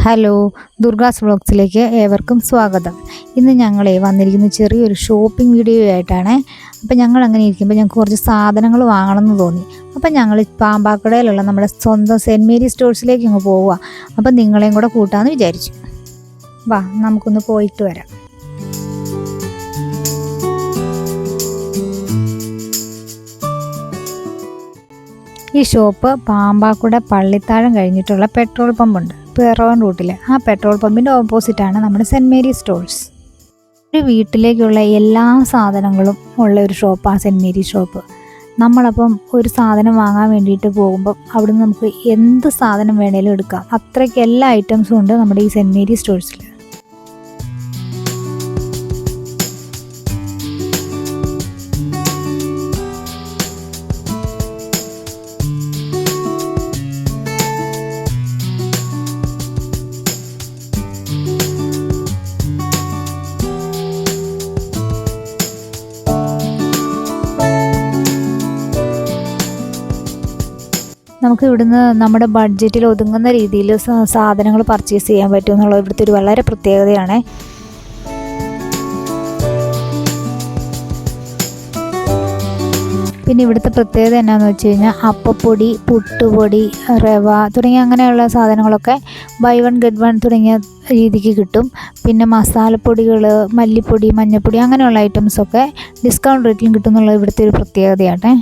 Hello, ദുർഗാസ് വ്ളോഗ്സിലേക്ക് ഏവർക്കും സ്വാഗതം. ഇന്ന് ഞങ്ങളെ വന്നിരിക്കുന്ന ചെറിയൊരു ഷോപ്പിംഗ് വീഡിയോ ആയിട്ടാണ്. അപ്പം ഞങ്ങൾ അങ്ങനെ ഇരിക്കുമ്പോൾ ഞങ്ങൾക്ക് കുറച്ച് സാധനങ്ങൾ വാങ്ങണമെന്ന് തോന്നി. അപ്പം ഞങ്ങൾ പാമ്പാക്കടയിലുള്ള നമ്മുടെ സ്വന്തം സെൻറ്റ് മേരി സ്റ്റോഴ്സിലേക്ക് അങ്ങ് പോവുക. അപ്പം നിങ്ങളെയും കൂടെ കൂട്ടാമെന്ന് വിചാരിച്ചു. വാ, നമുക്കൊന്ന് പോയിട്ട് വരാം. ഈ ഷോപ്പ് പാമ്പാക്കുട പള്ളിത്താഴം കഴിഞ്ഞിട്ടുള്ള പെട്രോൾ പമ്പുണ്ട്, പിറവൻ റൂട്ടിൽ. ആ പെട്രോൾ പമ്പിൻ്റെ ഓപ്പോസിറ്റാണ് നമ്മുടെ സെൻറ്റ് മേരി സ്റ്റോഴ്സ്. ഒരു വീട്ടിലേക്കുള്ള എല്ലാ സാധനങ്ങളും ഉള്ള ഒരു ഷോപ്പാണ് സെൻറ്റ് മേരി ഷോപ്പ്. നമ്മളപ്പം ഒരു സാധനം വാങ്ങാൻ വേണ്ടിയിട്ട് പോകുമ്പം അവിടുന്ന് നമുക്ക് എന്ത് സാധനം വേണേലും എടുക്കാം. അത്രയ്ക്ക് എല്ലാ ഐറ്റംസും ഉണ്ട് നമ്മുടെ ഈ സെൻറ്റ് മേരി സ്റ്റോഴ്സിൽ. നമുക്ക് ഇവിടുന്ന് നമ്മുടെ ബഡ്ജറ്റിൽ ഒതുങ്ങുന്ന രീതിയിൽ സാധനങ്ങൾ പർച്ചേസ് ചെയ്യാൻ പറ്റും എന്നുള്ളത് ഇവിടുത്തെ ഒരു വളരെ പ്രത്യേകതയാണ്. പിന്നെ ഇവിടുത്തെ പ്രത്യേകത എന്നാന്ന് വെച്ച് കഴിഞ്ഞാൽ അപ്പപ്പൊടി, പുട്ടുപൊടി, റവ തുടങ്ങിയ അങ്ങനെയുള്ള സാധനങ്ങളൊക്കെ ബൈ വൺ ഗെറ്റ് വൺ തുടങ്ങിയ രീതിക്ക് കിട്ടും. പിന്നെ മസാലപ്പൊടികൾ, മല്ലിപ്പൊടി, മഞ്ഞൾപ്പൊടി അങ്ങനെയുള്ള ഐറ്റംസൊക്കെ ഡിസ്കൗണ്ട് റേറ്റിലും കിട്ടും എന്നുള്ളത് ഇവിടുത്തെ ഒരു പ്രത്യേകതയാണ്.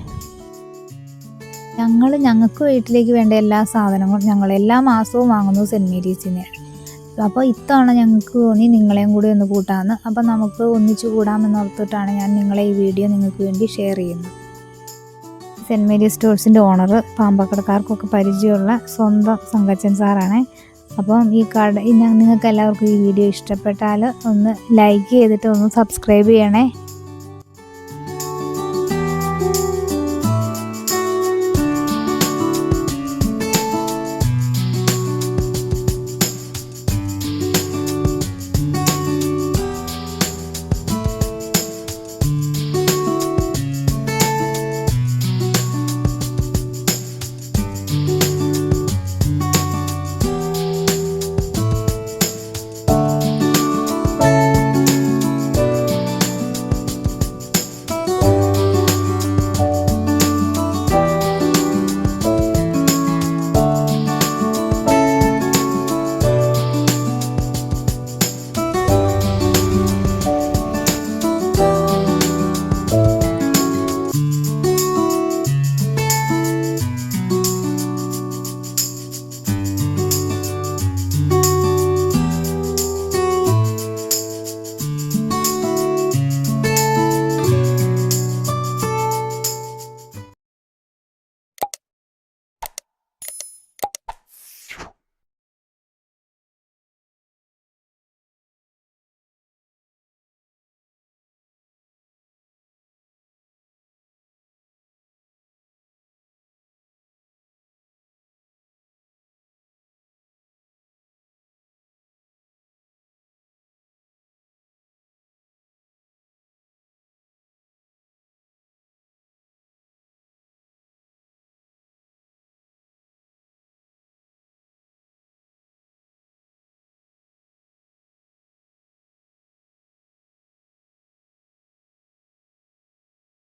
ഞങ്ങൾക്ക് വീട്ടിലേക്ക് വേണ്ട എല്ലാ സാധനങ്ങളും ഞങ്ങൾ എല്ലാ മാസവും വാങ്ങുന്നു സെൻറ്റ് മേരീസിന്. അപ്പോൾ ഇത്തവണ ഞങ്ങൾക്ക് തോന്നി നിങ്ങളെയും കൂടി ഒന്ന് കൂട്ടാമെന്ന്. അപ്പോൾ നമുക്ക് ഒന്നിച്ച് കൂടാമെന്നോർത്തിട്ടാണ് ഞാൻ നിങ്ങളെ ഈ വീഡിയോ നിങ്ങൾക്ക് വേണ്ടി ഷെയർ ചെയ്യുന്നത്. സെൻറ്റ് മേരി സ്റ്റോഴ്സിൻ്റെ ഓണർ പാമ്പക്കടക്കാർക്കൊക്കെ പരിചയമുള്ള സ്വന്തം സംഘച്ചൻ സാറാണ്. അപ്പം ഈ നിങ്ങൾക്ക് എല്ലാവർക്കും ഈ വീഡിയോ ഇഷ്ടപ്പെട്ടാൽ ഒന്ന് ലൈക്ക് ചെയ്തിട്ട് ഒന്ന് സബ്സ്ക്രൈബ് ചെയ്യണേ.